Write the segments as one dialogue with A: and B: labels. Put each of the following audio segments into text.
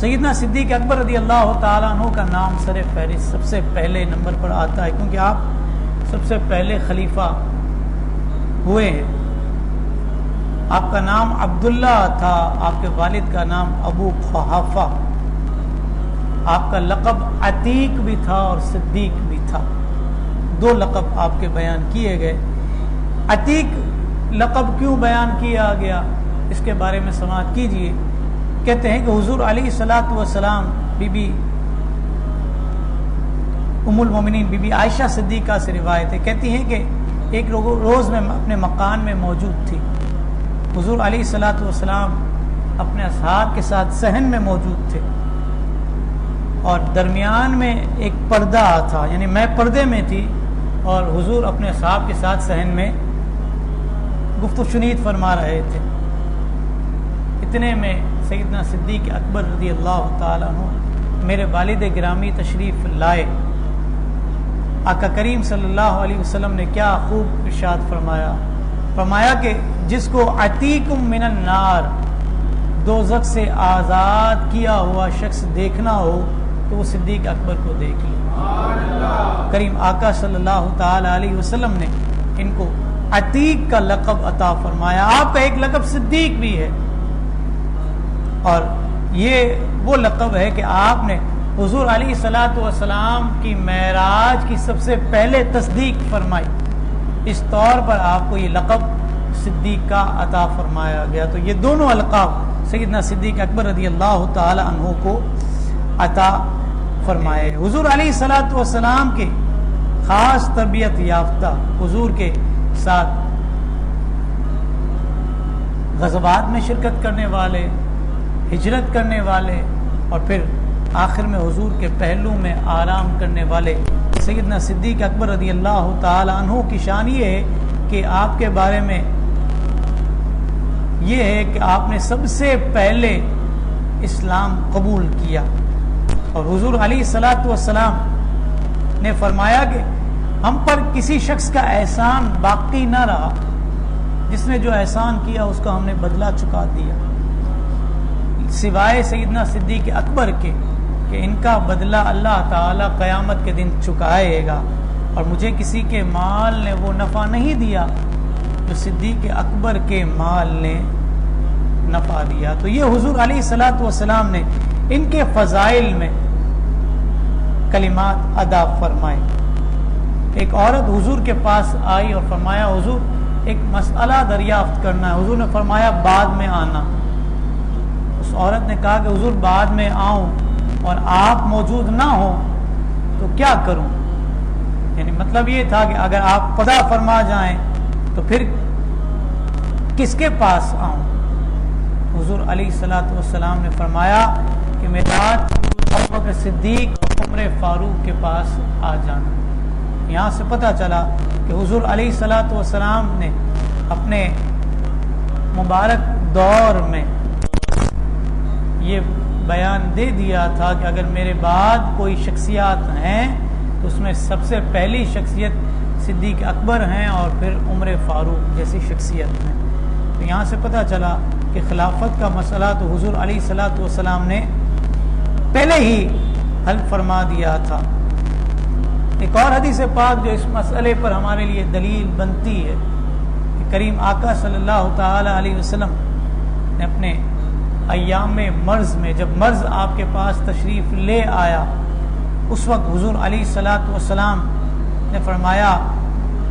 A: سیدنا صدیق اکبر رضی اللہ تعالیٰ عنہ کا نام سر فہرست سب سے پہلے نمبر پر آتا ہے، کیونکہ آپ سب سے پہلے خلیفہ ہوئے ہیں۔ آپ کا نام عبداللہ تھا، آپ کے والد کا نام ابو قحافہ، آپ کا لقب عتیق بھی تھا اور صدیق بھی تھا، دو لقب آپ کے بیان کیے گئے۔ عتیق لقب کیوں بیان کیا گیا اس کے بارے میں سماعت کیجئے۔ کہتے ہیں کہ حضور علیہ الصلوۃ والسلام بی بی ام المومنین بی بی عائشہ صدیقہ سے روایت ہے، کہتی ہیں کہ ایک روز میں اپنے مکان میں موجود تھی، حضور علیہ الصلوۃ والسلام اپنے اصحاب کے ساتھ صحن میں موجود تھے اور درمیان میں ایک پردہ تھا، یعنی میں پردے میں تھی اور حضور اپنے اصحاب کے ساتھ صحن میں گفت و شنید فرما رہے تھے۔ اتنے میں سیدنا صدیق اکبر رضی اللہ تعالیٰ عنہ میرے والد گرامی تشریف لائے۔ آقا کریم صلی اللہ علیہ وسلم نے کیا خوب ارشاد فرمایا کہ جس کو عتیق من النار، دوزخ سے آزاد کیا ہوا شخص دیکھنا ہو تو وہ صدیق اکبر کو دیکھ لے۔ کریم آقا صلی اللہ تعالی علیہ وسلم نے ان کو عتیق کا لقب عطا فرمایا۔ آپ کا ایک لقب صدیق بھی ہے، اور یہ وہ لقب ہے کہ آپ نے حضور علیہ الصلوۃ والسلام کی معراج کی سب سے پہلے تصدیق فرمائی، اس طور پر آپ کو یہ لقب صدیق کا عطا فرمایا گیا۔ تو یہ دونوں القاب سیدنا صدیق اکبر رضی اللہ تعالی عنہ کو عطا فرمائے۔ حضور علیہ الصلوۃ والسلام کے خاص تربیت یافتہ، حضور کے ساتھ غزوات میں شرکت کرنے والے، ہجرت کرنے والے، اور پھر آخر میں حضور کے پہلو میں آرام کرنے والے سیدنا صدیق اکبر رضی اللہ تعالی عنہ کی شان یہ ہے کہ آپ کے بارے میں یہ ہے کہ آپ نے سب سے پہلے اسلام قبول کیا، اور حضور علیہ الصلوۃ والسلام نے فرمایا کہ ہم پر کسی شخص کا احسان باقی نہ رہا، جس نے جو احسان کیا اس کا ہم نے بدلہ چکا دیا، سوائے سیدنا صدیق اکبر کے کہ ان کا بدلہ اللہ تعالی قیامت کے دن چکائے گا، اور مجھے کسی کے مال نے وہ نفع نہیں دیا جو صدیق اکبر کے مال نے نفع دیا۔ تو یہ حضور علیہ الصلوۃ والسلام نے ان کے فضائل میں کلمات ادا فرمائے۔ ایک عورت حضور کے پاس آئی اور فرمایا حضور ایک مسئلہ دریافت کرنا ہے۔ حضور نے فرمایا بعد میں آنا۔ اس عورت نے کہا کہ حضور بعد میں آؤں اور آپ موجود نہ ہوں تو کیا کروں؟ یعنی مطلب یہ تھا کہ اگر آپ قضا فرما جائیں تو پھر کس کے پاس آؤں؟ حضور علیہ الصلوۃ والسلام نے فرمایا کہ میرے ساتھ ابوبکر صدیق اور عمر فاروق کے پاس آ جانا۔ یہاں سے پتہ چلا کہ حضور علیہ الصلوۃ والسلام نے اپنے مبارک دور میں یہ بیان دے دیا تھا کہ اگر میرے بعد کوئی شخصیات ہیں تو اس میں سب سے پہلی شخصیت صدیق اکبر ہیں اور پھر عمر فاروق جیسی شخصیت ہیں۔ تو یہاں سے پتہ چلا کہ خلافت کا مسئلہ تو حضور علیہ الصلوۃ والسلام نے پہلے ہی حل فرما دیا تھا۔ ایک اور حدیث پاک جو اس مسئلے پر ہمارے لیے دلیل بنتی ہے کہ کریم آقا صلی اللہ تعالی علیہ وسلم نے اپنے ایام مرض میں، جب مرض آپ کے پاس تشریف لے آیا، اس وقت حضور علیہ الصلوۃ والسلام نے فرمایا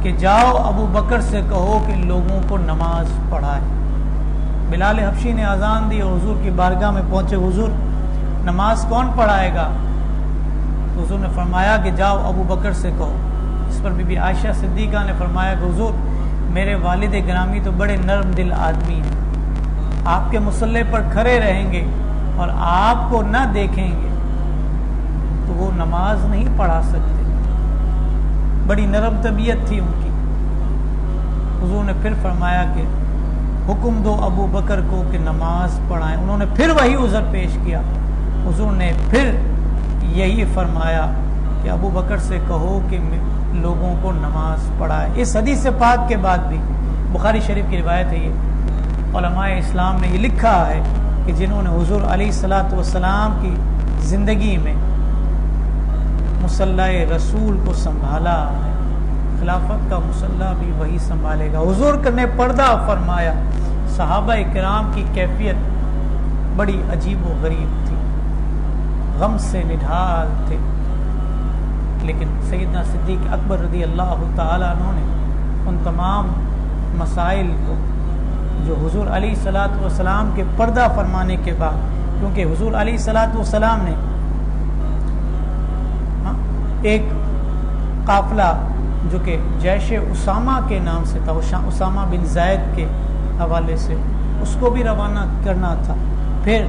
A: کہ جاؤ ابو بکر سے کہو کہ لوگوں کو نماز پڑھائے۔ بلال حبشی نے اذان دی اور حضور کی بارگاہ میں پہنچے، حضور نماز کون پڑھائے گا؟ تو حضور نے فرمایا کہ جاؤ ابو بکر سے کہو۔ اس پر بی بی عائشہ صدیقہ نے فرمایا کہ حضور میرے والد گرامی تو بڑے نرم دل آدمی ہیں، آپ کے مصلی پر کھڑے رہیں گے اور آپ کو نہ دیکھیں گے تو وہ نماز نہیں پڑھا سکتے، بڑی نرم طبیعت تھی ان کی۔ حضور نے پھر فرمایا کہ حکم دو ابو بکر کو کہ نماز پڑھائیں۔ انہوں نے پھر وہی عذر پیش کیا۔ حضور نے پھر یہی فرمایا کہ ابو بکر سے کہو کہ لوگوں کو نماز پڑھائے۔ اس حدیث پاک کے بعد بھی بخاری شریف کی روایت ہے، یہ علماء اسلام نے یہ لکھا ہے کہ جنہوں نے حضور علیہ الصلوۃ والسلام کی زندگی میں مصلی رسول کو سنبھالا ہے، خلافت کا مصلی بھی وہی سنبھالے گا۔ حضور نے پردہ فرمایا، صحابہ کرام کی کیفیت بڑی عجیب و غریب تھی، غم سے نڈھال تھے، لیکن سیدنا صدیق اکبر رضی اللہ تعالیٰ عنہ نے ان تمام مسائل کو جو حضور علیہ الصلوۃ والسلام کے پردہ فرمانے کے بعد، کیونکہ حضور علیہ الصلوۃ والسلام نے ایک قافلہ جو کہ جیش اسامہ کے نام سے تھا، اسامہ بن زید کے حوالے سے، اس کو بھی روانہ کرنا تھا۔ پھر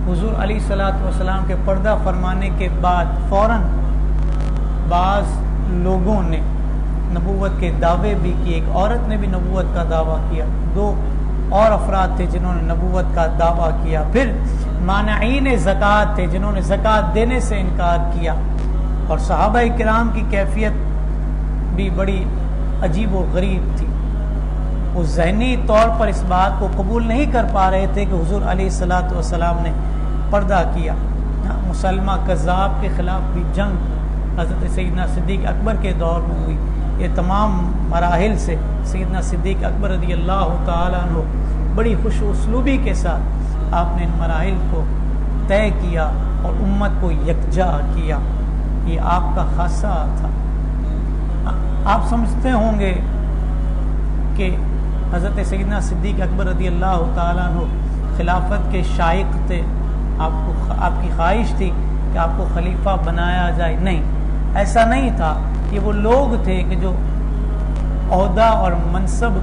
A: حضور علیہ الصلوۃ والسلام کے پردہ فرمانے کے بعد فوراً بعض لوگوں نے نبوت کے دعوے بھی کیے، ایک عورت نے بھی نبوت کا دعویٰ کیا، 2 اور افراد تھے جنہوں نے نبوت کا دعویٰ کیا، پھر مانعین زکوٰۃ تھے جنہوں نے زکوٰۃ دینے سے انکار کیا، اور صحابہ کرام کی کیفیت بھی بڑی عجیب و غریب تھی۔ وہ ذہنی طور پر اس بات کو قبول نہیں کر پا رہے تھے کہ حضور علیہ الصلوۃ والسلام نے پردہ کیا۔ مسلمہ کذاب کے خلاف بھی جنگ حضرت سیدنا صدیق اکبر کے دور میں ہوئی۔ یہ تمام مراحل سے سیدنا صدیق اکبر رضی اللہ تعالیٰ عنہ بڑی خوش اسلوبی کے ساتھ آپ نے ان مراحل کو طے کیا اور امت کو یکجا کیا۔ یہ آپ کا خاصہ تھا۔ آپ سمجھتے ہوں گے کہ حضرت سیدنا صدیق اکبر رضی اللہ تعالیٰ عنہ خلافت کے شائق تھے، آپ کی خواہش تھی کہ آپ کو خلیفہ بنایا جائے۔ نہیں، ایسا نہیں تھا۔ یہ وہ لوگ تھے کہ جو عہدہ اور منصب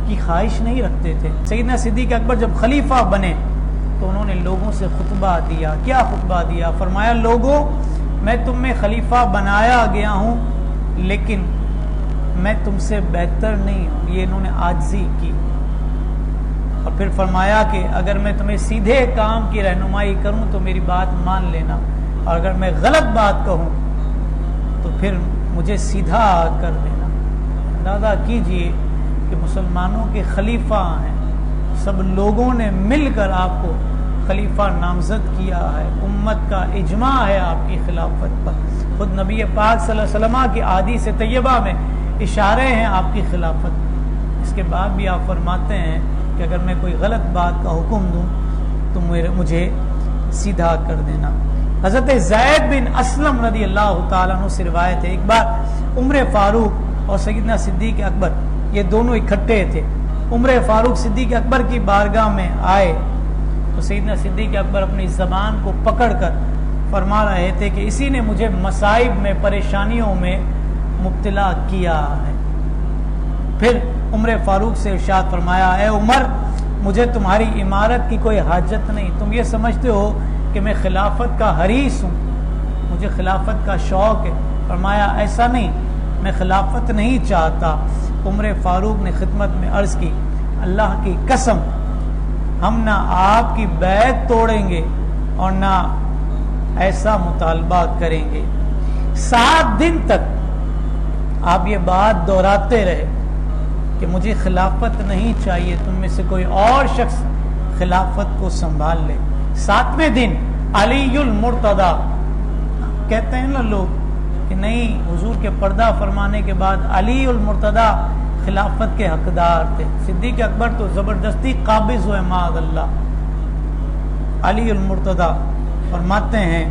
A: کی خواہش نہیں رکھتے تھے۔ سیدنا صدیق اکبر جب خلیفہ بنے تو انہوں نے لوگوں سے خطبہ دیا۔ کیا خطبہ دیا؟ فرمایا، لوگوں، میں تم میں خلیفہ بنایا گیا ہوں، لیکن میں تم سے بہتر نہیں ہوں۔ یہ انہوں نے عاجزی کی، اور پھر فرمایا کہ اگر میں تمہیں سیدھے کام کی رہنمائی کروں تو میری بات مان لینا، اور اگر میں غلط بات کہوں تو پھر مجھے سیدھا کر دینا۔ اندازہ کیجئے کہ مسلمانوں کے خلیفہ ہیں، سب لوگوں نے مل کر آپ کو خلیفہ نامزد کیا ہے، امت کا اجماع ہے آپ کی خلافت پر، خود نبی پاک صلی اللہ علیہ وسلم کی احادیث طیبہ میں اشارے ہیں آپ کی خلافت۔ اس کے بعد بھی آپ فرماتے ہیں کہ اگر میں کوئی غلط بات کا حکم دوں تو مجھے سیدھا کر دینا۔ حضرت زید بن اسلم رضی اللہ تعالیٰ عنہ سے روایت ہے، ایک بار عمر فاروق اور سیدنا صدیق اکبر یہ دونوں اکٹھے تھے۔ عمر فاروق صدیق اکبر کی بارگاہ میں آئے تو سیدنا صدیق اکبر اپنی زبان کو پکڑ کر فرما رہے تھے کہ اسی نے مجھے مصائب میں، پریشانیوں میں مبتلا کیا ہے۔ پھر عمر فاروق سے ارشاد فرمایا، اے عمر، مجھے تمہاری امارت کی کوئی حاجت نہیں، تم یہ سمجھتے ہو کہ میں خلافت کا حریص ہوں، مجھے خلافت کا شوق ہے۔ فرمایا ایسا نہیں، میں خلافت نہیں چاہتا۔ عمر فاروق نے خدمت میں عرض کی، اللہ کی قسم، ہم نہ آپ کی بیعت توڑیں گے اور نہ ایسا مطالبہ کریں گے۔ 7 دن تک آپ یہ بات دہراتے رہے کہ مجھے خلافت نہیں چاہیے، تم میں سے کوئی اور شخص خلافت کو سنبھال لے۔ 7ویں دن علی المرتضی، کہتے ہیں نا لوگ کہ نہیں، حضور کے پردہ فرمانے کے بعد علی المرتضی خلافت کے حقدار تھے۔ صدیق اکبر تو زبردستی قابض ہوئے معاذ اللہ۔ علی المرتضی فرماتے ہیں،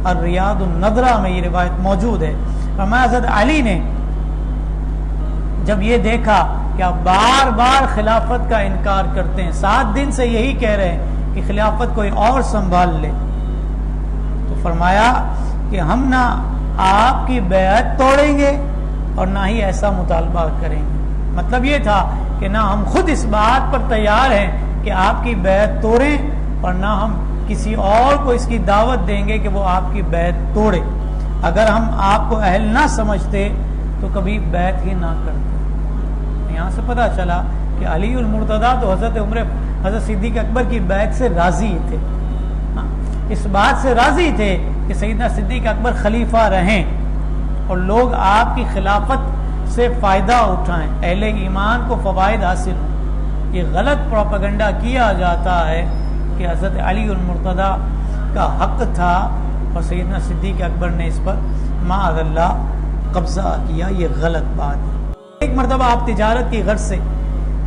A: الریاض النظرہ میں یہ روایت موجود ہے، فرمایا حضرت علی نے جب یہ دیکھا کہ آپ بار بار خلافت کا انکار کرتے ہیں، 7 دن سے یہی کہہ رہے ہیں کہ خلافت کوئی اور سنبھال لے، تو فرمایا کہ ہم نہ آپ کی بیعت توڑیں گے اور نہ ہی ایسا مطالبہ کریں گے۔ مطلب یہ تھا کہ نہ ہم خود اس بات پر تیار ہیں کہ آپ کی بیعت توڑیں، اور نہ ہم کسی اور کو اس کی دعوت دیں گے کہ وہ آپ کی بیعت توڑے۔ اگر ہم آپ کو اہل نہ سمجھتے تو کبھی بیعت ہی نہ کرتے۔ یہاں سے پتہ چلا کہ علی المرتضی تو حضرت صدیق اکبر کی بیعت سے راضی تھے، اس بات سے راضی تھے کہ سیدنا صدیق اکبر خلیفہ رہیں اور لوگ آپ کی خلافت سے فائدہ اٹھائیں، اہل ایمان کو فوائد حاصل ہوں۔ یہ غلط پروپیگنڈا کیا جاتا ہے کہ حضرت علی المرتضیٰ کا حق تھا اور سیدنا صدیق اکبر نے اس پر معاذ اللہ قبضہ کیا، یہ غلط بات ہے۔ ایک مرتبہ آپ تجارت کی غرض سے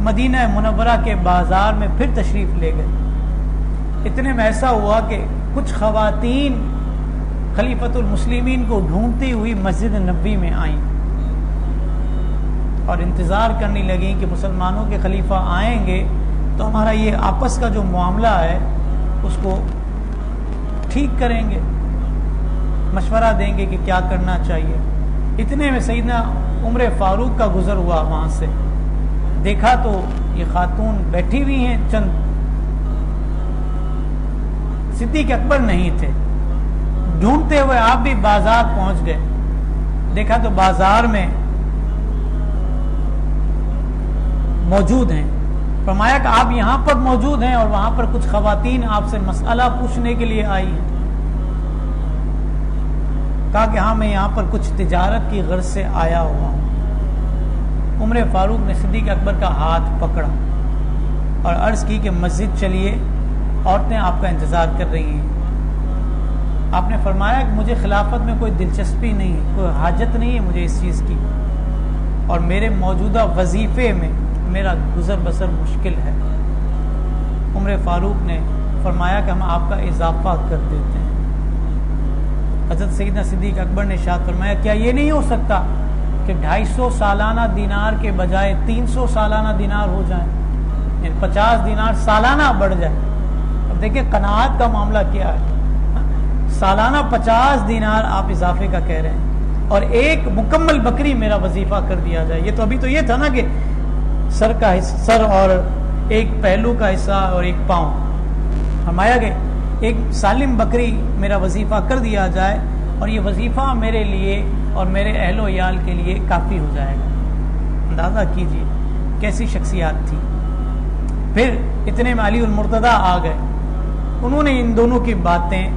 A: مدینہ منورہ کے بازار میں پھر تشریف لے گئے۔ اتنے میں ایسا ہوا کہ کچھ خواتین خلیفۃ المسلمین کو ڈھونڈتی ہوئی مسجد نبوی میں آئیں اور انتظار کرنے لگیں کہ مسلمانوں کے خلیفہ آئیں گے تو ہمارا یہ آپس کا جو معاملہ ہے اس کو ٹھیک کریں گے، مشورہ دیں گے کہ کیا کرنا چاہیے۔ اتنے میں سیدنا عمر فاروق کا گزر ہوا، وہاں سے دیکھا تو یہ خاتون بیٹھی ہوئی ہیں چند، صدیق اکبر نہیں تھے۔ ڈھونڈتے ہوئے آپ بھی بازار پہنچ گئے، دیکھا تو بازار میں موجود ہیں۔ فرمایا کہ آپ یہاں پر موجود ہیں اور وہاں پر کچھ خواتین آپ سے مسئلہ پوچھنے کے لیے آئی ہیں۔ کہا کہ ہاں میں یہاں پر کچھ تجارت کی غرض سے آیا ہوا ہوں۔ عمر فاروق نے صدیق اکبر کا ہاتھ پکڑا اور عرض کی کہ مسجد چلیے، عورتیں آپ کا انتظار کر رہی ہیں۔ آپ نے فرمایا کہ مجھے خلافت میں کوئی دلچسپی نہیں ہے، کوئی حاجت نہیں ہے مجھے اس چیز کی، اور میرے موجودہ وظیفے میں میرا گزر بسر مشکل ہے۔ عمر فاروق نے فرمایا کہ ہم آپ کا اضافہ کر دیتے ہیں۔ حضرت سیدنا صدیق اکبر نے ارشاد فرمایا کیا یہ نہیں ہو سکتا کہ 250 سالانہ دینار کے بجائے 300 سالانہ دینار ہو جائیں، یعنی 50 دینار سالانہ بڑھ جائے۔ اب دیکھیں قناعت کا معاملہ کیا ہے، سالانہ 50 دینار آپ اضافے کا کہہ رہے ہیں، اور ایک مکمل بکری میرا وظیفہ کر دیا جائے۔ یہ تو ابھی تو یہ تھا نا کہ سر کا حصہ، سر اور ایک پہلو کا حصہ اور ایک پاؤں، فرمایا کہ ایک سالم بکری میرا وظیفہ کر دیا جائے اور یہ وظیفہ میرے لیے اور میرے اہل و عیال کے لیے کافی ہو جائے گا۔ اندازہ کیجیے کیسی شخصیات تھی۔ پھر اتنے میں علی المرتضیٰ آ گئے، انہوں نے ان دونوں کی باتیں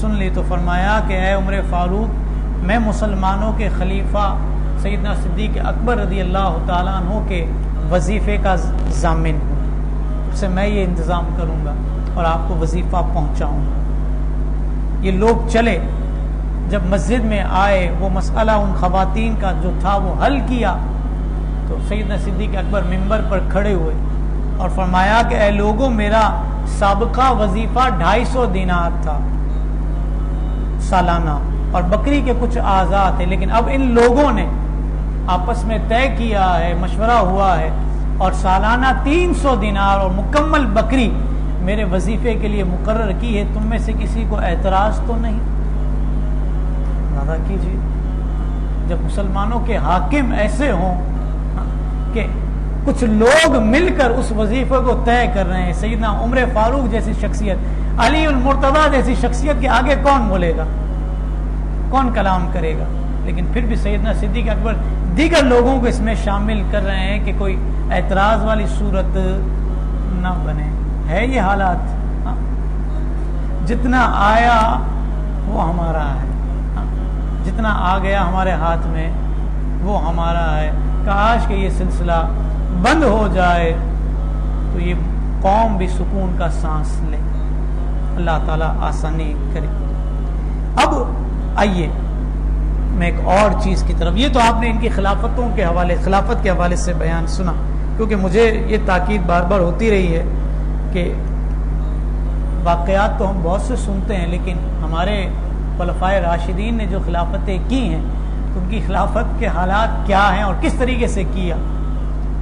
A: سن لی تو فرمایا کہ اے عمر فاروق، میں مسلمانوں کے خلیفہ سیدنا صدیق اکبر رضی اللہ تعالیٰ عنہ کے وظیفے کا ضامن ہوں، اس سے میں یہ انتظام کروں گا اور آپ کو وظیفہ پہنچاؤں گا۔ یہ لوگ چلے، جب مسجد میں آئے وہ مسئلہ ان خواتین کا جو تھا وہ حل کیا تو سیدنا صدیق اکبر منبر پر کھڑے ہوئے اور فرمایا کہ اے لوگوں، میرا سابقہ وظیفہ 250 دینار تھا سالانہ اور بکری کے کچھ اعضاء تھے، لیکن اب ان لوگوں نے آپس میں طے کیا ہے، مشورہ ہوا ہے اور سالانہ 300 دینار اور مکمل بکری میرے وظیفے کے لیے مقرر کی ہے۔ تم میں سے کسی کو اعتراض تو نہیں؟ اندازہ کیجیے جب مسلمانوں کے حاکم ایسے ہوں کہ کچھ لوگ مل کر اس وظیفے کو طے کر رہے ہیں، سیدنا عمر فاروق جیسی شخصیت، علی المرتضیٰ جیسی شخصیت کے آگے کون بولے گا، کون کلام کرے گا؟ لیکن پھر بھی سیدنا صدیق اکبر دیگر لوگوں کو اس میں شامل کر رہے ہیں کہ کوئی اعتراض والی صورت نہ بنے۔ ہے یہ حالات، جتنا آیا وہ ہمارا ہے، جتنا آ گیا ہمارے ہاتھ میں وہ ہمارا ہے۔ کاش کہ یہ سلسلہ بند ہو جائے تو یہ قوم بھی سکون کا سانس لے، اللہ تعالیٰ آسانی کرے۔ اب آئیے میں ایک اور چیز کی طرف، یہ تو آپ نے ان کی خلافتوں کے حوالے، خلافت کے حوالے سے بیان سنا، کیونکہ مجھے یہ تاکید بار بار ہوتی رہی ہے کہ واقعات تو ہم بہت سے سنتے ہیں، لیکن ہمارے خلفائے راشدین نے جو خلافتیں کی ہیں ان کی خلافت کے حالات کیا ہیں اور کس طریقے سے کیا،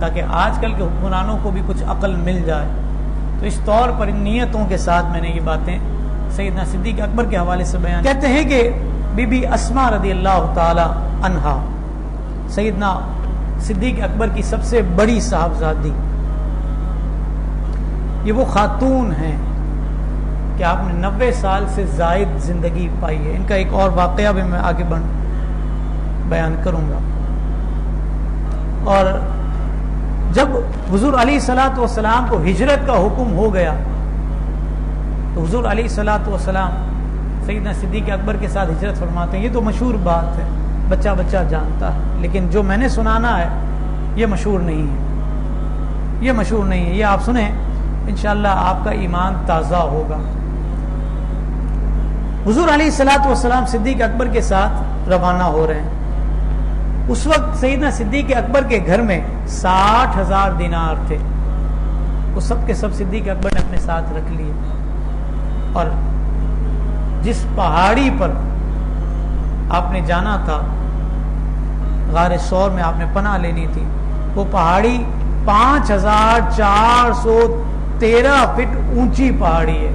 A: تاکہ آج کل کے حکمرانوں کو بھی کچھ عقل مل جائے۔ تو اس طور پر ان نیتوں کے ساتھ میں نے یہ باتیں سیدنا صدیق اکبر کے حوالے سے بیان کہتے ہیں کہ بی بی اسماء رضی اللہ تعالی عنہا سیدنا صدیق اکبر کی سب سے بڑی صاحبزادی، یہ وہ خاتون ہیں کہ آپ نے 90 سال سے زائد زندگی پائی ہے۔ ان کا ایک اور واقعہ بھی میں آگے بیان کروں گا۔ اور جب حضور علیہ الصلوۃ والسلام کو ہجرت کا حکم ہو گیا تو حضور علیہ الصلوۃ والسلام سیدنا صدیق اکبر کے ساتھ ہجرت فرماتے ہیں۔ یہ تو مشہور بات ہے، بچہ بچہ جانتا ہے، لیکن جو میں نے سنانا ہے یہ مشہور نہیں ہے۔ یہ مشہور نہیں ہے، یہ آپ سنیں انشاءاللہ آپ کا ایمان تازہ ہوگا۔ حضور علیہ الصلوۃ والسلام صدیق اکبر کے ساتھ روانہ ہو رہے ہیں۔ اس وقت سیدنا صدیق اکبر کے گھر میں 60,000 دینار تھے، وہ سب کے سب صدیق اکبر نے اپنے ساتھ رکھ لیے، اور جس پہاڑی پر آپ نے جانا تھا، غار ثور میں آپ نے پناہ لینی تھی، وہ پہاڑی 5,413 فٹ اونچی پہاڑی ہے۔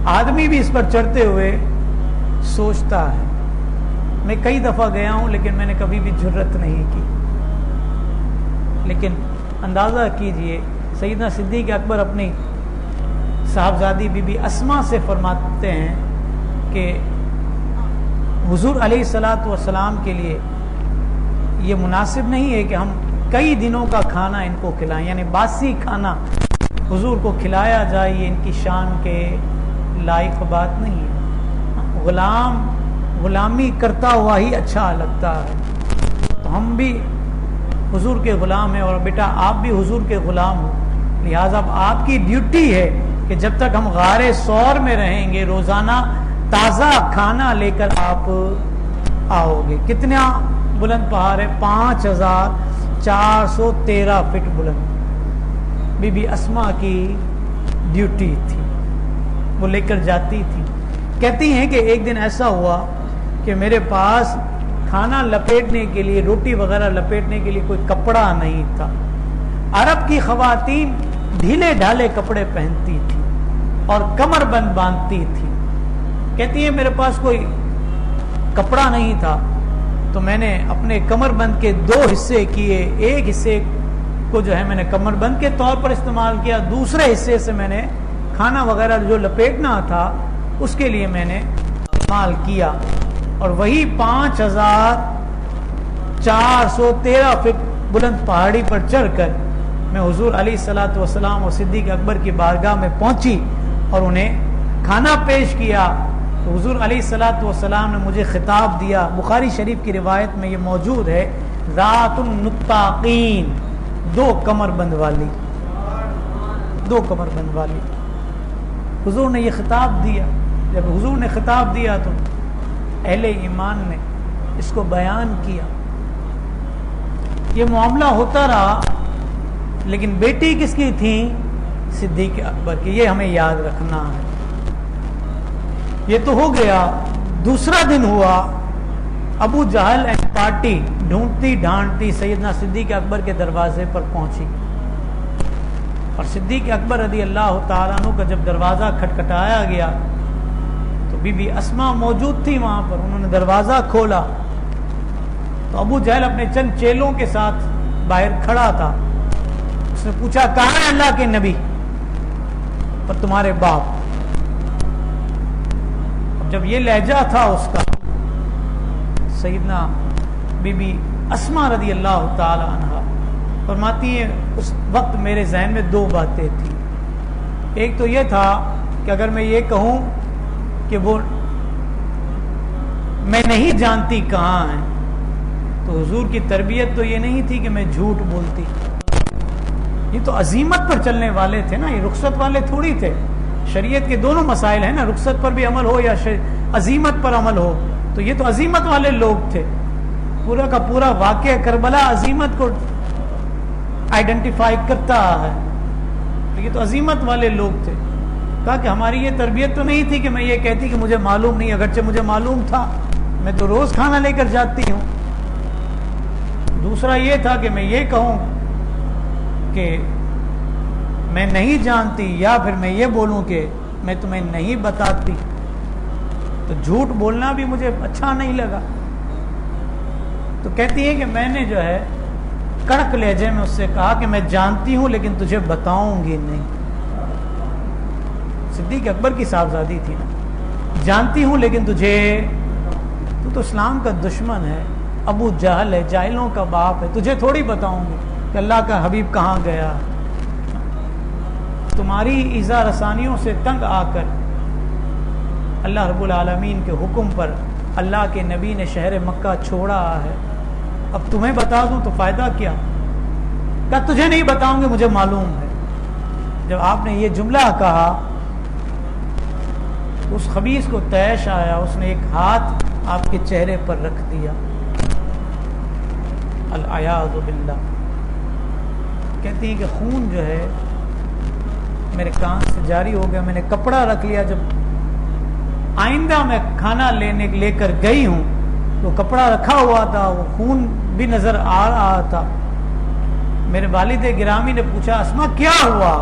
A: آدمی بھی اس پر چڑھتے ہوئے سوچتا ہے، میں کئی دفعہ گیا ہوں لیکن میں نے کبھی بھی جرت نہیں کی۔ لیکن اندازہ کیجئے سیدنا صدیق اکبر اپنی صاحبزادی بی بی اسما سے فرماتے ہیں کہ حضور علیہ الصلوۃ والسلام کے لیے یہ مناسب نہیں ہے کہ ہم کئی دنوں کا کھانا ان کو کھلائیں، یعنی باسی کھانا حضور کو کھلایا جائے، یہ ان کی شان کے لائق بات نہیں ہے۔ غلامی کرتا ہوا ہی اچھا لگتا ہے، تو ہم بھی حضور کے غلام ہیں، اور بیٹا آپ بھی حضور کے غلام ہو، لہٰذا اب آپ کی ڈیوٹی ہے کہ جب تک ہم غار ثور میں رہیں گے روزانہ تازہ کھانا لے کر آپ آؤ گے۔ کتنا بلند پہاڑ ہے؟ 5,413 فٹ بلند۔ بی بی اسما کی ڈیوٹی تھی، وہ لے کر جاتی تھی۔ کہتی ہیں کہ ایک دن ایسا ہوا کہ میرے پاس کھانا لپیٹنے کے لیے، روٹی وغیرہ لپیٹنے کے لیے کوئی کپڑا نہیں تھا۔ عرب کی خواتین ڈھیلے ڈھالے کپڑے پہنتی تھی اور کمر بند باندھتی تھی۔ کہتی ہیں میرے پاس کوئی کپڑا نہیں تھا، تو میں نے اپنے کمر بند کے 2 حصے کیے، ایک حصے کو جو ہے میں نے کمر بند کے طور پر استعمال کیا، دوسرے حصے سے میں نے کھانا وغیرہ جو لپیٹنا تھا اس کے لیے میں نے استعمال کیا، اور وہی 5,413 فٹ بلند پہاڑی پر چڑھ کر میں حضور علیہ الصلوۃ والسلام اور صدیق اکبر کی بارگاہ میں پہنچی اور انہیں کھانا پیش کیا۔ تو حضور علیہ الصلوۃ والسلام نے مجھے خطاب دیا، بخاری شریف کی روایت میں یہ موجود ہے، ذات النطاقین، 2 کمر بند والی، 2 کمر بند والی۔ حضور نے یہ خطاب دیا۔ جب حضور نے خطاب دیا تو اہل ایمان نے اس کو بیان کیا۔ یہ معاملہ ہوتا رہا، لیکن بیٹی کس کی تھی؟ صدیق اکبر کی۔ یہ ہمیں یاد رکھنا ہے۔ یہ تو ہو گیا۔ دوسرا دن ہوا، ابو جہل اینڈ پارٹی ڈھونڈتی ڈھانڈتی سیدنا صدیق اکبر کے دروازے پر پہنچی، اور صدیق اکبر رضی اللہ تعالیٰ عنہ کا جب دروازہ کھٹکھٹایا گیا تو بی بی اسما موجود تھی وہاں پر۔ انہوں نے دروازہ کھولا تو ابو جہل اپنے چند چیلوں کے ساتھ باہر کھڑا تھا۔ اس نے پوچھا کہاں ہے اللہ کے نبی اور تمہارے باپ؟ جب یہ لہجہ تھا اس کا، سیدنا بی بی اسما رضی اللہ تعالی عنہا فرماتی ہیں اس وقت میرے ذہن میں 2 باتیں تھیں۔ ایک تو یہ تھا کہ اگر میں یہ کہوں کہ وہ میں نہیں جانتی کہاں ہیں، تو حضور کی تربیت تو یہ نہیں تھی کہ میں جھوٹ بولتی۔ یہ تو عزیمت پر چلنے والے تھے نا، یہ رخصت والے تھوڑی تھے۔ شریعت کے دونوں مسائل ہیں نا، رخصت پر بھی عمل ہو یا عزیمت پر عمل ہو، تو یہ تو عزیمت والے لوگ تھے۔ پورا کا پورا واقعہ کربلا عزیمت کو آئیڈینٹیفائی کرتا ہے، یہ تو عزیمت والے لوگ تھے۔ کہا کہ ہماری یہ تربیت تو نہیں تھی کہ میں یہ کہتی کہ مجھے معلوم نہیں، اگرچہ مجھے معلوم تھا، میں تو روز کھانا لے کر جاتی ہوں۔ دوسرا یہ تھا کہ میں یہ کہوں کہ میں نہیں جانتی، یا پھر میں یہ بولوں کہ میں تمہیں نہیں بتاتی، تو جھوٹ بولنا بھی مجھے اچھا نہیں لگا۔ تو کہتی ہے کہ میں نے جو ہے کڑک لہجے میں اس سے کہا کہ میں جانتی ہوں لیکن تجھے بتاؤں گی نہیں۔ صدیق اکبر کی صاحبزادی تھی نا، جانتی ہوں لیکن تجھے، تو اسلام کا دشمن ہے، ابو جہل ہے، جاہلوں کا باپ ہے، تجھے تھوڑی بتاؤں گی کہ اللہ کا حبیب کہاں گیا۔ تمہاری ایذا رسانیوں سے تنگ آ کر اللہ رب العالمین کے حکم پر اللہ کے نبی نے شہر مکہ چھوڑا ہے، اب تمہیں بتا دوں تو فائدہ کیا؟ کہا تجھے نہیں بتاؤں گی، مجھے معلوم ہے۔ جب آپ نے یہ جملہ کہا اس خبیث کو طیش آیا، اس نے ایک ہاتھ آپ کے چہرے پر رکھ دیا۔ العیاذ باللہ۔ کہتی ہیں کہ خون جو ہے میرے کان سے جاری ہو گیا، میں نے کپڑا رکھ لیا، جب آئندہ میں کھانا لے کر گئی ہوں تو کپڑا رکھا ہوا تھا، وہ خون بھی نظر آ رہا تھا۔ میرے والد گرامی نے پوچھا اسما کیا ہوا؟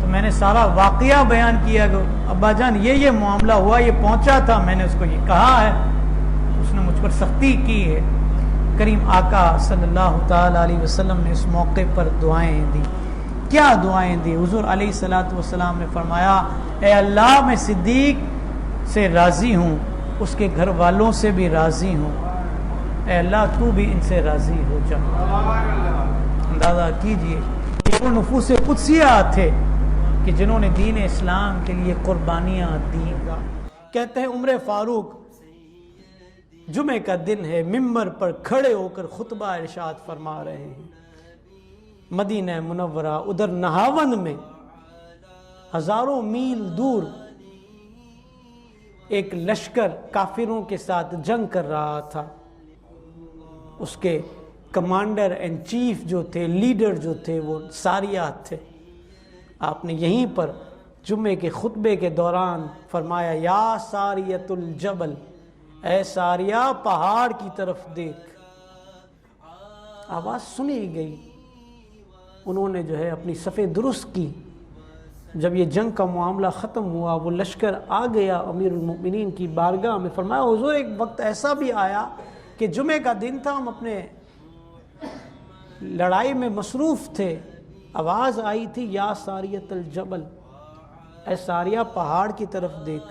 A: تو میں نے سارا واقعہ بیان کیا کہ ابا جان یہ معاملہ ہوا، یہ پہنچا تھا، میں نے اس کو یہ کہا ہے، اس نے مجھ پر سختی کی ہے۔ کریم آقا صلی اللہ تعالی علیہ وسلم نے اس موقع پر دعائیں دی۔ کیا دعائیں دی؟ حضور علیہ الصلوۃ والسلام نے فرمایا اے اللہ میں صدیق سے راضی ہوں، اس کے گھر والوں سے بھی راضی ہوں، اے اللہ تو بھی ان سے راضی ہو جا۔ اندازہ کیجئے وہ نفوس قدسیہ تھے کہ جنہوں نے دین اسلام کے لیے قربانیاں دی۔ کہتے ہیں عمر فاروق جمعے کا دن ہے، ممبر پر کھڑے ہو کر خطبہ ارشاد فرما رہے ہیں۔ مدینہ منورہ ادھر نہاوند میں ہزاروں میل دور ایک لشکر کافروں کے ساتھ جنگ کر رہا تھا، اس کے کمانڈر اینڈ چیف جو تھے، لیڈر جو تھے، وہ ساریات تھے۔ آپ نے یہیں پر جمعے کے خطبے کے دوران فرمایا یا ساریت الجبل، اے ساریہ پہاڑ کی طرف دیکھ۔ آواز سنی گئی، انہوں نے جو ہے اپنی صفیں درست کی۔ جب یہ جنگ کا معاملہ ختم ہوا، وہ لشکر آ گیا امیر المؤمنین کی بارگاہ میں، فرمایا حضور ایک وقت ایسا بھی آیا کہ جمعے کا دن تھا، ہم اپنے لڑائی میں مصروف تھے، آواز آئی تھی یا ساریت الجبل، اے ساریہ پہاڑ کی طرف دیکھ۔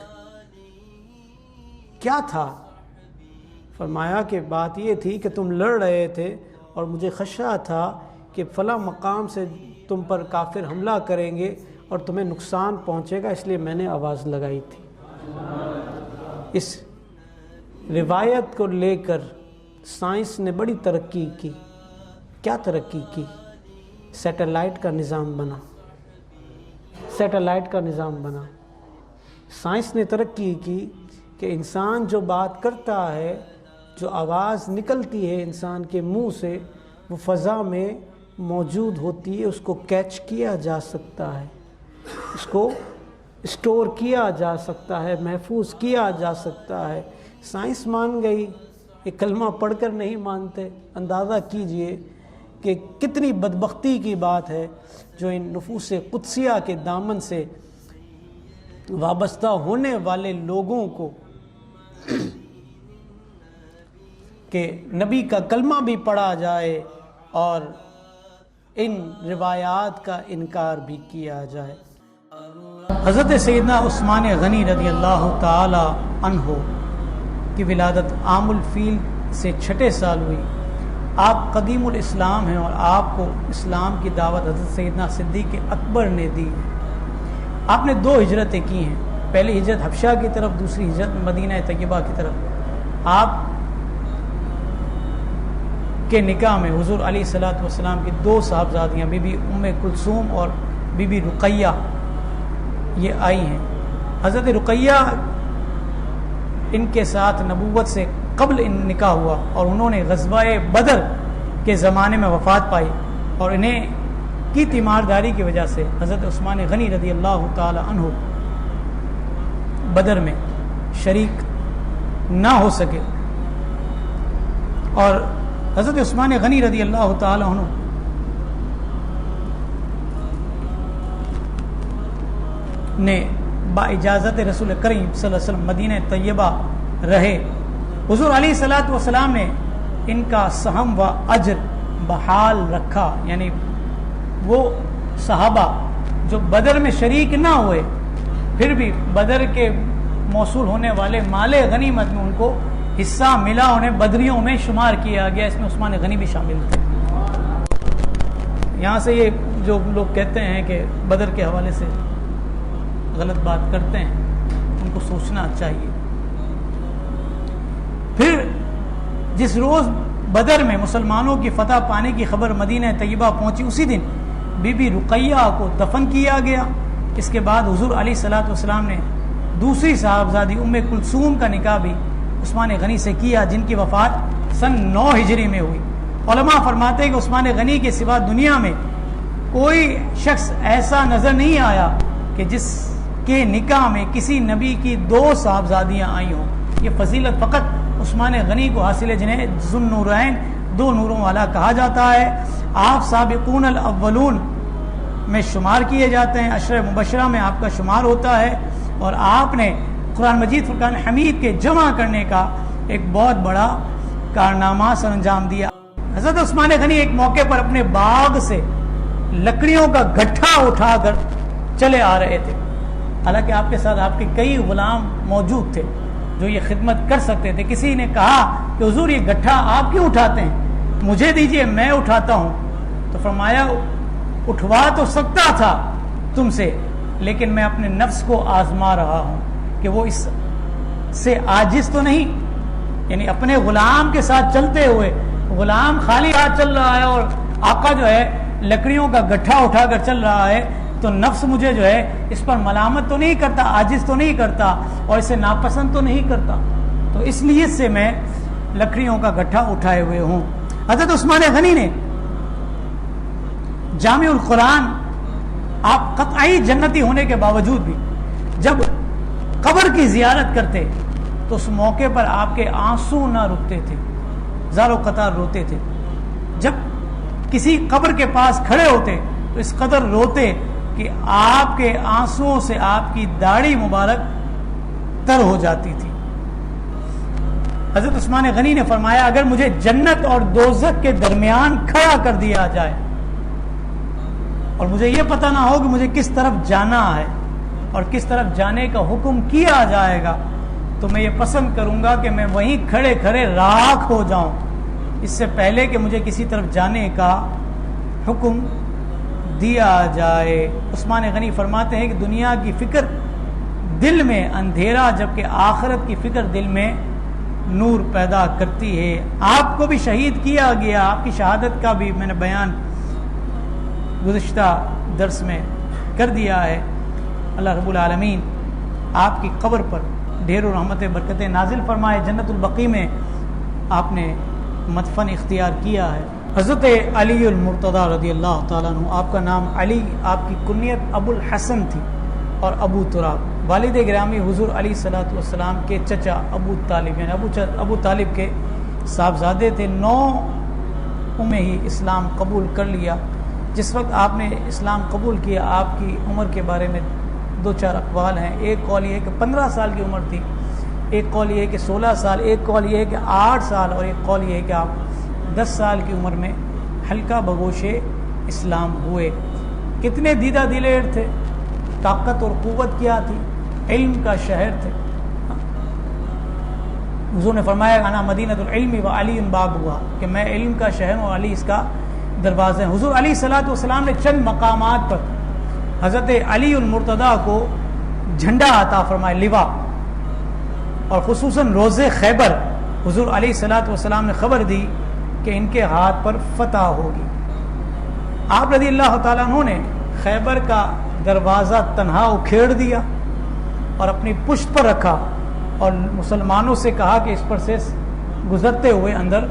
A: کیا تھا؟ فرمایا کہ بات یہ تھی کہ تم لڑ رہے تھے اور مجھے خدشہ تھا کہ فلاں مقام سے تم پر کافر حملہ کریں گے اور تمہیں نقصان پہنچے گا، اس لیے میں نے آواز لگائی تھی۔ اس روایت کو لے کر سائنس نے بڑی ترقی کی۔ کیا ترقی کی؟ سیٹلائٹ کا نظام بنا، سیٹلائٹ کا نظام بنا۔ سائنس نے ترقی کی کہ انسان جو بات کرتا ہے، جو آواز نکلتی ہے انسان کے منہ سے، وہ فضا میں موجود ہوتی ہے، اس کو کیچ کیا جا سکتا ہے، اس کو اسٹور کیا جا سکتا ہے، محفوظ کیا جا سکتا ہے۔ سائنس مان گئی، یہ کلمہ پڑھ کر نہیں مانتے۔ اندازہ کیجئے کہ کتنی بدبختی کی بات ہے جو ان نفوس قدسیہ کے دامن سے وابستہ ہونے والے لوگوں کو کہ نبی کا کلمہ بھی پڑھا جائے اور ان روایات کا انکار بھی کیا جائے۔ حضرت سیدنا عثمان غنی رضی اللہ تعالی عنہ کی ولادت عام الفیل سے 6 سال ہوئی۔ آپ قدیم الاسلام ہیں اور آپ کو اسلام کی دعوت حضرت سیدنا صدیق اکبر نے دی۔ آپ نے 2 ہجرتیں کی ہیں، پہلی ہجرت حبشہ کی طرف، دوسری ہجرت مدینہ طیبہ کی طرف۔ آپ کے نکاح میں حضور علیہ الصلوۃ والسلام کی 2 صاحبزادیاں بی بی ام کلثوم اور بی بی رقیہ یہ آئی ہیں۔ حضرت رقیہ ان کے ساتھ نبوت سے قبل ان نکاح ہوا اور انہوں نے غزوہ بدر کے زمانے میں وفات پائی، اور انہیں کی تیمارداری کی وجہ سے حضرت عثمان غنی رضی اللہ تعالی عنہ بدر میں شریک نہ ہو سکے، اور حضرت عثمان غنی رضی اللہ تعالی عنہ نے با اجازت رسول کریم صلی اللہ علیہ وسلم مدینہ طیبہ رہے۔ حضور علیہ الصلوۃ والسلام نے ان کا سہم و اجر بحال رکھا، یعنی وہ صحابہ جو بدر میں شریک نہ ہوئے پھر بھی بدر کے موصول ہونے والے مال غنیمت میں ان کو حصہ ملا، انہیں بدریوں میں شمار کیا گیا، اس میں عثمان غنی بھی شامل تھے۔ یہاں سے یہ جو لوگ کہتے ہیں کہ بدر کے حوالے سے غلط بات کرتے ہیں، ان کو سوچنا چاہیے۔ پھر جس روز بدر میں مسلمانوں کی فتح پانے کی خبر مدینہ طیبہ پہنچی، اسی دن بی بی رقیہ کو دفن کیا گیا۔ اس کے بعد حضور علیہ الصلوۃ والسلام نے دوسری صاحبزادی ام کلثوم کا نکاح بھی عثمان غنی سے کیا، جن کی وفات سن 9 ہجری میں ہوئی۔ علماء فرماتے ہیں کہ عثمان غنی کے سوا دنیا میں کوئی شخص ایسا نظر نہیں آیا کہ جس کے نکاح میں کسی نبی کی 2 صاحبزادیاں آئی ہوں۔ یہ فضیلت فقط عثمان غنی کو حاصل ہے، جنہیں ذو النورین، 2 نوروں والا کہا جاتا ہے۔ آپ سابقون الاولون میں شمار کیے جاتے ہیں، عشرہ مبشرہ میں آپ کا شمار ہوتا ہے، اور آپ نے قرآن مجید فرقان حمید کے جمع کرنے کا ایک بہت بڑا کارنامہ سر انجام دیا۔ حضرت عثمان غنی ایک موقع پر اپنے باغ سے لکڑیوں کا گٹھا اٹھا کر چلے آ رہے تھے، حالانکہ آپ کے ساتھ آپ کے کئی غلام موجود تھے جو یہ خدمت کر سکتے تھے۔ کسی نے کہا کہ حضور یہ گٹھا آپ کیوں اٹھاتے ہیں، مجھے دیجئے میں اٹھاتا ہوں۔ تو فرمایا اٹھوا تو سکتا تھا تم سے، لیکن میں اپنے نفس کو آزما رہا ہوں کہ وہ اس سے عاجز تو نہیں، یعنی اپنے غلام کے ساتھ چلتے ہوئے غلام خالی ہاتھ چل رہا ہے اور آقا جو ہے لکڑیوں کا گٹھا اٹھا کر چل رہا ہے، تو نفس مجھے جو ہے اس پر ملامت تو نہیں کرتا، عاجز تو نہیں کرتا اور اسے ناپسند تو نہیں کرتا، تو اس لیے سے میں لکڑیوں کا گٹھا اٹھائے ہوئے ہوں۔ حضرت عثمان غنی نے جامع القرآن، آپ قطعی جنتی ہونے کے باوجود بھی جب قبر کی زیارت کرتے تو اس موقع پر آپ کے آنسو نہ رکتے تھے، زار و قطار روتے تھے۔ جب کسی قبر کے پاس کھڑے ہوتے تو اس قدر روتے کہ آپ کے آنسوؤں سے آپ کی داڑھی مبارک تر ہو جاتی تھی۔ حضرت عثمان غنی نے فرمایا اگر مجھے جنت اور دوزخ کے درمیان کھڑا کر دیا جائے اور مجھے یہ پتہ نہ ہو کہ مجھے کس طرف جانا ہے اور کس طرف جانے کا حکم کیا جائے گا، تو میں یہ پسند کروں گا کہ میں وہیں کھڑے کھڑے راکھ ہو جاؤں، اس سے پہلے کہ مجھے کسی طرف جانے کا حکم دیا جائے۔ عثمان غنی فرماتے ہیں کہ دنیا کی فکر دل میں اندھیرا، جبکہ آخرت کی فکر دل میں نور پیدا کرتی ہے۔ آپ کو بھی شہید کیا گیا، آپ کی شہادت کا بھی میں نے بیان گزشتہ درس میں کر دیا ہے۔ اللہ رب العالمین آپ کی قبر پر ڈھیر و رحمت برکتیں نازل فرمائے، جنت البقیع میں آپ نے مدفن اختیار کیا ہے۔ حضرت علی المرتضی رضی اللہ تعالیٰ عنہ، آپ کا نام علی، آپ کی کنیت ابو الحسن تھی اور ابو تراب، والد گرامی حضور علیہ الصلوۃ والسلام کے چچا ابو طالب، یعنی ابو طالب کے صاحبزادے تھے۔ 9 میں ہی اسلام قبول کر لیا۔ جس وقت آپ نے اسلام قبول کیا آپ کی عمر کے بارے میں 2-4 اقوال ہیں۔ ایک قول یہ ہے کہ 15 سال کی عمر تھی، ایک قول یہ ہے کہ 16 سال، ایک قول یہ ہے کہ 8 سال، اور ایک قول یہ ہے کہ آپ 10 سال کی عمر میں ہلکا بگوش اسلام ہوئے۔ کتنے دیدہ دلیر تھے، طاقت اور قوت کیا تھی، علم کا شہر تھے۔ حضور نے فرمایا انا مدینۃ العلم و علی بابها، کہ میں علم کا شہر ہوں اور علی اس کا دروازہ ہے۔ حضور علیہ الصلوۃ والسلام نے چند مقامات پر حضرت علی المرتضی کو جھنڈا عطا فرمایا، لوا، اور خصوصاً روز خیبر حضور علیہ الصلوۃ والسلام نے خبر دی کہ ان کے ہاتھ پر فتح ہوگی۔ آپ رضی اللہ تعالیٰ عنہ نے خیبر کا دروازہ تنہا اکھیڑ دیا اور اپنی پشت پر رکھا اور مسلمانوں سے کہا کہ اس پر سے گزرتے ہوئے اندر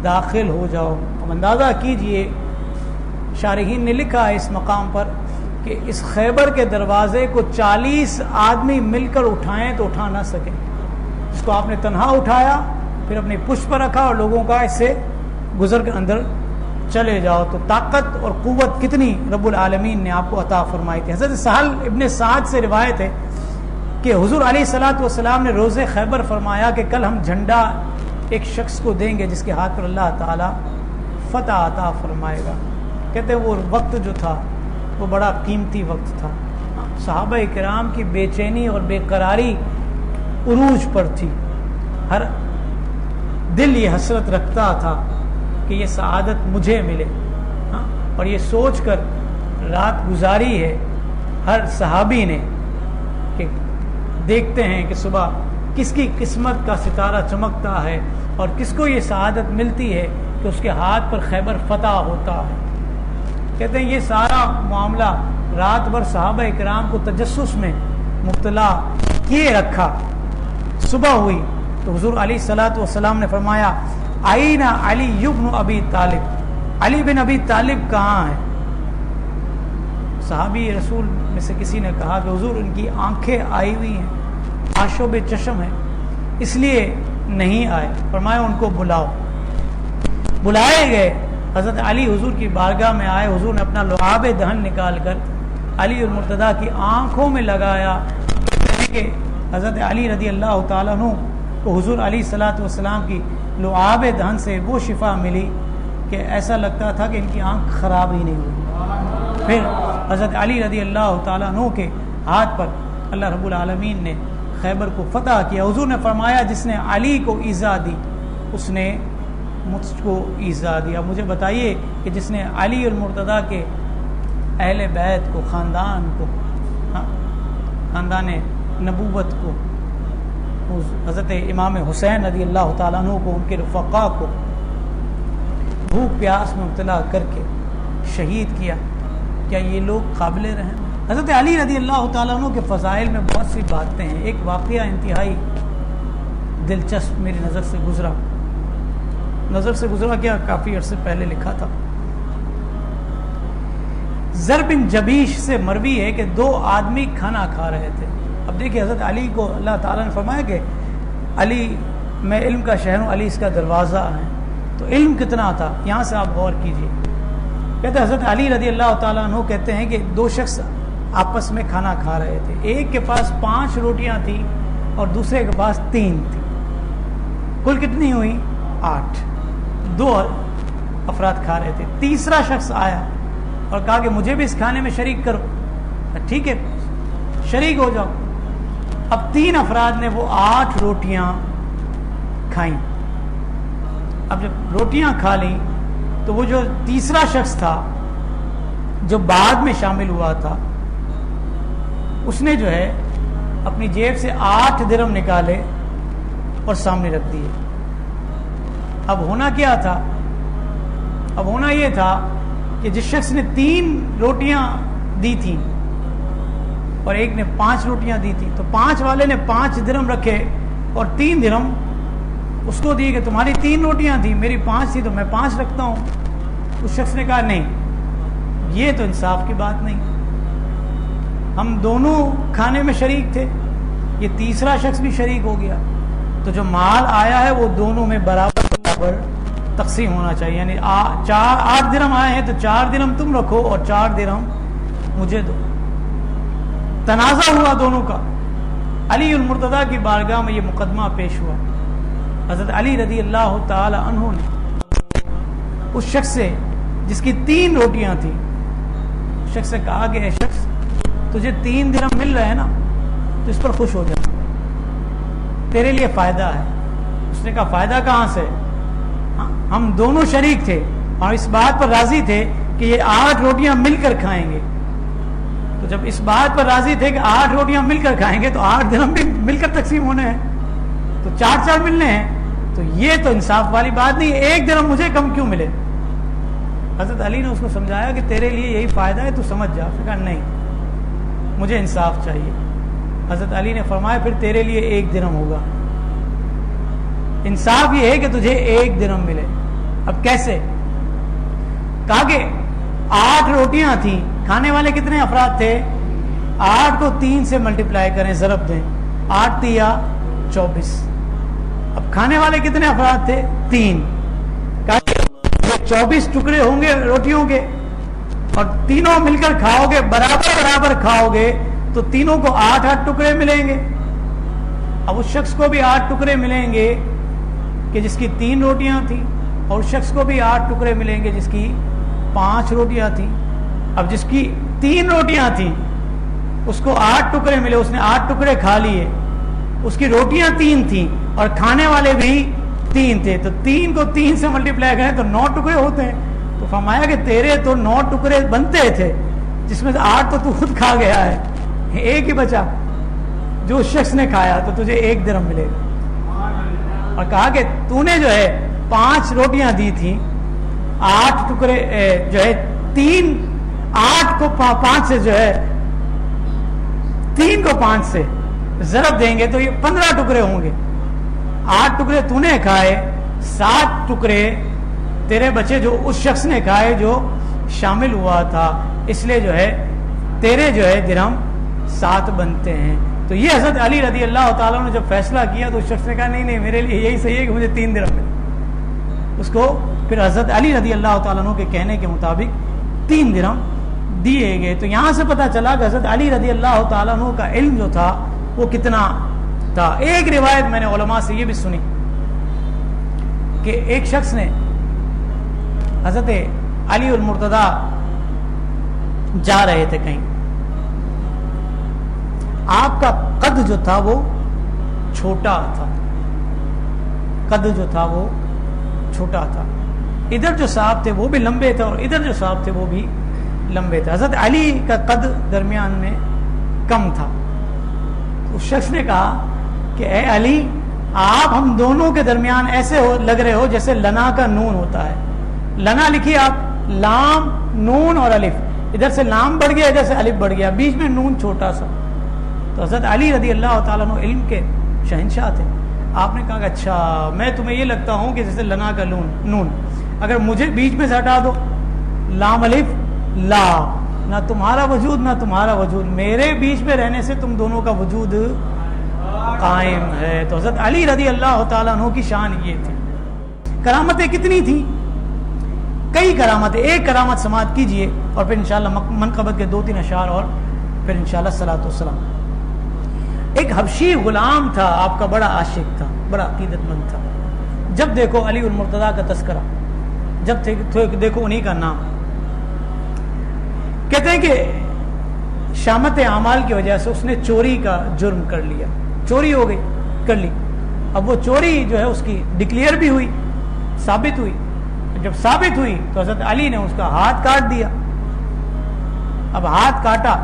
A: داخل ہو جاؤ۔ اب اندازہ کیجئے، شارحین نے لکھا ہے اس مقام پر کہ اس خیبر کے دروازے کو 40 آدمی مل کر اٹھائیں تو اٹھا نہ سکیں۔ اس کو آپ نے تنہا اٹھایا، پھر اپنی پشت پر رکھا اور لوگوں کا اس سے گزر کر اندر چلے جاؤ۔ تو طاقت اور قوت کتنی رب العالمین نے آپ کو عطا فرمائی تھی۔ حضرت سہل ابن سعد سے روایت ہے کہ حضور علیہ الصلوۃ والسلام نے روز خیبر فرمایا کہ کل ہم جھنڈا ایک شخص کو دیں گے جس کے ہاتھ پر اللہ تعالیٰ فتح عطا فرمائے گا۔ کہتے ہیں وہ وقت جو تھا وہ بڑا قیمتی وقت تھا، صحابہ کرام کی بے چینی اور بے قراری عروج پر تھی، ہر دل یہ حسرت رکھتا تھا کہ یہ سعادت مجھے ملے، اور یہ سوچ کر رات گزاری ہے ہر صحابی نے کہ دیکھتے ہیں کہ صبح کس کی قسمت کا ستارہ چمکتا ہے اور کس کو یہ سعادت ملتی ہے کہ اس کے ہاتھ پر خیبر فتح ہوتا ہے۔ کہتے ہیں یہ سارا معاملہ رات بھر صحابہ اکرام کو تجسس میں مبتلا کیے رکھا۔ صبح ہوئی تو حضور علیہ الصلوۃ والسلام نے فرمایا آئینہ علی ابن ابی طالب، علی بن ابی طالب کہاں ہے؟ صحابی رسول میں سے کسی نے کہا کہ حضور ان کی آنکھیں آئی ہوئی ہیں، آشوب چشم ہے، اس لیے نہیں آئے۔ فرمایا ان کو بلاؤ۔ بلائے گئے، حضرت علی حضور کی بارگاہ میں آئے، حضور نے اپنا لعاب دہن نکال کر علی المرتضیٰ کی آنکھوں میں لگایا کہ حضرت علی رضی اللہ تعالیٰ عنہ کو حضور علیہ الصلوۃ والسلام کی لعاب دہن سے وہ شفا ملی کہ ایسا لگتا تھا کہ ان کی آنکھ خراب ہی نہیں ہوئی۔ پھر حضرت علی رضی اللہ تعالیٰ عنہ کے ہاتھ پر اللہ رب العالمین نے خیبر کو فتح کیا۔ حضور نے فرمایا جس نے علی کو ایذا دی اس نے مجھ کو ایذا دیا۔ مجھے بتائیے کہ جس نے علی المرتضیٰ کے اہل بیت کو، خاندان کو، خاندان نبوت کو، حضرت امام حسین رضی اللہ تعالیٰ عنہ کو، ان کے رفقا کو بھوک پیاس میں مبتلا کر کے شہید کیا، کیا یہ لوگ قابل رحم؟ حضرت علی رضی اللہ تعالیٰ عنہ کے فضائل میں بہت سی باتیں ہیں۔ ایک واقعہ انتہائی دلچسپ میری نظر سے گزرا کیا کافی عرصے پہلے لکھا تھا۔ زر بن جبیش سے مروی ہے کہ دو آدمی کھانا کھا رہے تھے۔ اب دیکھیں حضرت علی کو اللہ تعالیٰ نے فرمایا کہ علی میں علم کا شہر ہوں، علی اس کا دروازہ ہے، تو علم کتنا تھا یہاں سے آپ غور کیجئے۔ کہتے ہیں حضرت علی رضی اللہ تعالیٰ عنہ کہتے ہیں کہ دو شخص آپس میں کھانا کھا رہے تھے، ایک کے پاس 5 روٹیاں تھیں اور دوسرے کے پاس 3 تھیں، کل کتنی ہوئی؟ 8۔ 2 افراد کھا رہے تھے، تیسرا شخص آیا اور کہا کہ مجھے بھی اس کھانے میں شریک کرو۔ ٹھیک ہے شریک ہو جاؤ۔ اب 3 افراد نے وہ 8 روٹیاں کھائیں۔ اب جب روٹیاں کھا لیں تو وہ جو تیسرا شخص تھا جو بعد میں شامل ہوا تھا اس نے جو ہے اپنی جیب سے 8 درہم نکالے اور سامنے رکھ دیے۔ اب ہونا کیا تھا؟ اب ہونا یہ تھا کہ جس شخص نے 3 روٹیاں دی تھیں اور ایک نے 5 روٹیاں دی تھی تو 5 والے نے 5 درہم رکھے اور 3 درہم اس کو دیے کہ تمہاری 3 روٹیاں تھیں، میری 5 تھی تو میں 5 رکھتا ہوں۔ اس شخص نے کہا نہیں، یہ تو انصاف کی بات نہیں، ہم دونوں کھانے میں شریک تھے، یہ تیسرا شخص بھی شریک ہو گیا، تو جو مال آیا ہے وہ دونوں میں برابر تقسیم ہونا چاہیے، یعنی 8 درہم آئے ہیں تو 4 درہم تم رکھو اور 4 درہم مجھے دو۔ تنازع ہوا دونوں کا۔ علی المرتضیٰ کی بارگاہ میں یہ مقدمہ پیش ہوا۔ حضرت علی رضی اللہ تعالی عنہ نے اس شخص سے جس کی 3 روٹیاں تھیں اس شخص سے کہا کہ اے شخص تجھے 3 درہم مل رہے ہیں نا تو اس پر خوش ہو جا، تیرے لیے فائدہ ہے۔ اس نے کہا فائدہ کہاں سے؟ ہم دونوں شریک تھے اور اس بات پر راضی تھے کہ یہ 8 روٹیاں مل کر کھائیں گے، تو جب اس بات پر راضی تھے کہ 8 روٹیاں مل کر کھائیں گے تو 8 درہم بھی مل کر تقسیم ہونے ہیں، تو 4 ملنے ہیں، تو یہ تو انصاف والی بات نہیں، 1 درہم مجھے کم کیوں ملے؟ حضرت علی نے اس کو سمجھایا کہ تیرے لیے یہی فائدہ ہے، تو سمجھ جا۔ کہا نہیں مجھے انصاف چاہیے۔ حضرت علی نے فرمایا پھر تیرے لیے 1 درہم ہوگا، انصاف یہ ہے کہ تجھے 1 درہم ملے۔ اب کیسے؟ کہا کہ 8 روٹیاں تھیں، کھانے والے کتنے افراد تھے؟ 8 کو 3 سے ملٹیپلائی کریں، ضرب دیں، 8 تیا 24۔ اب کھانے والے کتنے افراد تھے؟ 3۔ کہا کہ 24 ٹکڑے ہوں گے روٹیوں کے اور تینوں مل کر کھاؤ گے، برابر کھاؤ گے تو تینوں کو 8 ٹکڑے ملیں گے۔ اب اس شخص کو بھی 8 ٹکڑے ملیں گے کہ جس کی 3 روٹیاں تھیں، اور اس شخص کو بھی 8 ٹکڑے ملیں گے جس کی 5 روٹیاں تھیں۔ اب جس کی 3 روٹیاں تھیں اس کو 8 ٹکڑے ملے، اس نے 8 ٹکڑے کھا لیے، اس کی روٹیاں 3 تھیں اور کھانے والے بھی 3 تھے، تو 3 کو 3 سے ملٹیپلائی کریں تو 9 ٹکڑے ہوتے ہیں۔ تو فرمایا کہ تیرے تو 9 ٹکڑے بنتے تھے، جس میں سے 8 تو خود کھا گیا ہے، 1 ہی بچا۔ جو اس شخص نے کھایا تو تجھے 1 درہم ملے گا. اور کہا کہ تو نے جو ہے 5 روٹیاں دی تھیں، 8 ٹکڑے جو ہے 8 کو 5 سے جو ہے 3 کو 5 سے ضرب دیں گے تو یہ 15 ٹکڑے ہوں گے. 8 ٹکڑے تو نے کھائے، 7 ٹکڑے تیرے بچے جو اس شخص نے کھائے جو شامل ہوا تھا، اس لیے جو ہے تیرے جو ہے درہم 7 بنتے ہیں. تو یہ حضرت علی رضی اللہ تعالیٰ نے جب فیصلہ کیا تو اس شخص نے کہا نہیں میرے لیے یہی صحیح ہے کہ مجھے 3 درہم ملے. اس کو پھر حضرت علی رضی اللہ تعالیٰ کے کہنے کے مطابق 3 درہم دیے گئے. تو یہاں سے پتہ چلا کہ حضرت علی رضی اللہ تعالیٰ کا علم جو تھا وہ کتنا تھا. ایک روایت میں نے علماء سے یہ بھی سنی کہ ایک شخص نے حضرت علی المرتضیٰ جا رہے تھے کہیں، آپ کا قد جو تھا وہ چھوٹا تھا، قد جو تھا وہ چھوٹا تھا. ادھر جو صاحب تھے وہ بھی لمبے تھے اور ادھر جو صاحب تھے وہ بھی لمبے تھے. حضرت علی کا قد درمیان میں کم تھا. اس شخص نے کہا کہ اے علی، آپ ہم دونوں کے درمیان ایسے لگ رہے ہو جیسے لنا کا نون ہوتا ہے. لنا لکھیے آپ، لام نون اور الف، ادھر سے لام بڑھ گیا ادھر سے الف بڑھ گیا، بیچ میں نون چھوٹا سا. تو حضرت علی رضی اللہ تعالیٰ عنہ علم کے شہنشاہ تھے. آپ نے کہا کہ اچھا میں تمہیں یہ لگتا ہوں کہ جیسے لنا کا نون، اگر مجھے بیچ میں سے ہٹا دو، لام الف لا، نہ تمہارا وجود نہ تمہارا وجود، میرے بیچ میں رہنے سے تم دونوں کا وجود قائم ہے. تو حضرت علی رضی اللہ تعالیٰ عنہ کی شان یہ تھی. کرامتیں کتنی تھیں؟ کئی کرامتیں. ایک کرامت سماعت کیجئے اور پھر انشاءاللہ منقبت کے 2-3 اشعار اور پھر انشاءاللہ صلاۃ والسلام. ایک حبشی غلام تھا، آپ کا بڑا عاشق تھا، بڑا عقیدت مند تھا. جب دیکھو علی المرتضیٰ کا تذکرہ، جب دیکھو انہی کا نام. کہتے ہیں کہ شامت اعمال کی وجہ سے اس نے چوری کا جرم کر لیا، چوری ہو گئی، کر لی. اب وہ چوری جو ہے اس کی ڈکلیئر بھی ہوئی، ثابت ہوئی. جب ثابت ہوئی تو حضرت علی نے اس کا ہاتھ کاٹ دیا. اب ہاتھ کاٹا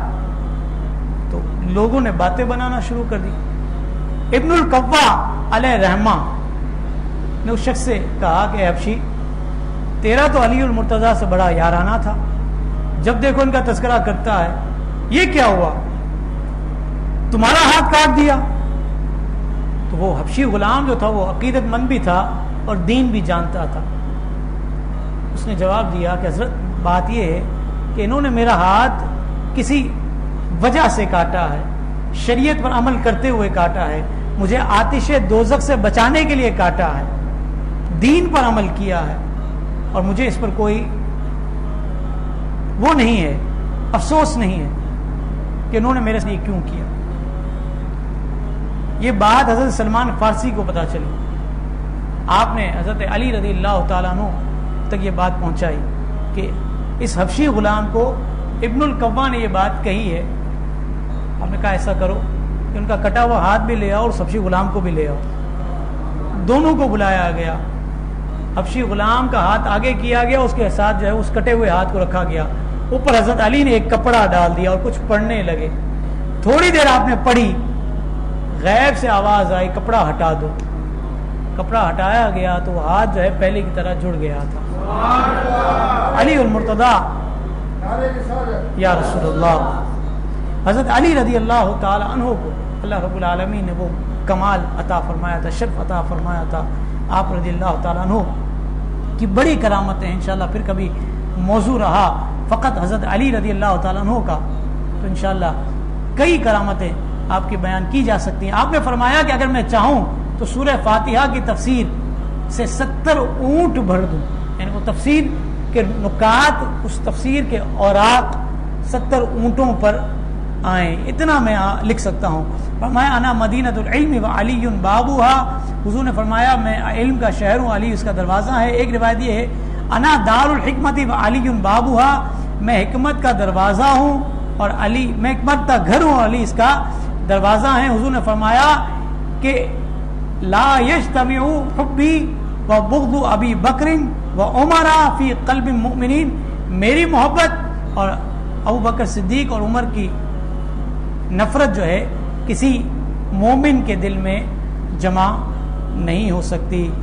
A: تو لوگوں نے باتیں بنانا شروع کر دی. ابن القوا علیہ رحمہ نے اس شخص سے کہا کہ حبشی، تیرا تو علی المرتضیٰ سے بڑا یارانہ تھا، جب دیکھو ان کا تذکرہ کرتا ہے، یہ کیا ہوا، تمہارا ہاتھ کاٹ دیا. تو وہ حبشی غلام جو تھا وہ عقیدت مند بھی تھا اور دین بھی جانتا تھا. اس نے جواب دیا کہ حضرت بات یہ ہے کہ انہوں نے میرا ہاتھ کسی وجہ سے کاٹا ہے، شریعت پر عمل کرتے ہوئے کاٹا ہے، مجھے آتش دوزخ سے بچانے کے لیے کاٹا ہے، دین پر عمل کیا ہے، اور مجھے اس پر کوئی وہ نہیں ہے، افسوس نہیں ہے کہ انہوں نے میرے سے یہ کیوں کیا. یہ بات حضرت سلمان فارسی کو پتا چلی. آپ نے حضرت علی رضی اللہ تعالیٰ عنہ تک یہ بات پہنچائی کہ اس حبشی غلام کو ابن القوا نے یہ بات کہی ہے. آپ نے کہا ایسا کرو کہ ان کا کٹا ہوا ہاتھ بھی لے آؤ اور حبشی غلام کو بھی لے آؤ. دونوں کو بلایا گیا. حبشی غلام کا ہاتھ آگے کیا گیا، اس کے ساتھ جو ہے اس کٹے ہوئے ہاتھ کو رکھا گیا. اوپر حضرت علی نے ایک کپڑا ڈال دیا اور کچھ پڑھنے لگے. تھوڑی دیر آپ نے پڑھی، غیب سے آواز آئی کپڑا ہٹا دو. کپڑا ہٹایا گیا تو وہ ہاتھ جو ہے پہلے کی طرح جڑ گیا تھا. علی المرتضیٰ یا رسول اللہ. حضرت علی رضی اللہ تعالی عنہ کو اللہ رب العالمین نے وہ کمال عطا فرمایا تھا، شرف عطا فرمایا تھا. آپ رضی اللہ تعالی عنہ کی بڑی کرامتیں انشاءاللہ پھر کبھی موضوع رہا فقط حضرت علی رضی اللہ تعالی عنہ کا، تو انشاءاللہ کئی کرامتیں آپ کی بیان کی جا سکتی ہیں. آپ نے فرمایا کہ اگر میں چاہوں تو سورہ فاتحہ کی تفسیر سے 70 اونٹ بھر دوں، یعنی وہ تفسیر کے نکات، اس تفسیر کے اوراق 70 اونٹوں پر آئیں، اتنا میں لکھ سکتا ہوں. فرمایا انا مدینۃ العلم وعلی بابوہا، حضور نے فرمایا میں علم کا شہر ہوں، علی اس کا دروازہ ہے. ایک روایت یہ ہے انا دار الحکمت وعلی بابوہا، میں حکمت کا دروازہ ہوں اور علی، میں حکمت کا گھر ہوں، علی اس کا دروازہ ہے. حضور نے فرمایا کہ لا یجتمع حبی و بغض ابی بکر و عمر فی قلب المؤمنین، میری محبت اور ابو بکر صدیق اور عمر کی نفرت جو ہے کسی مومن کے دل میں جمع نہیں ہو سکتی.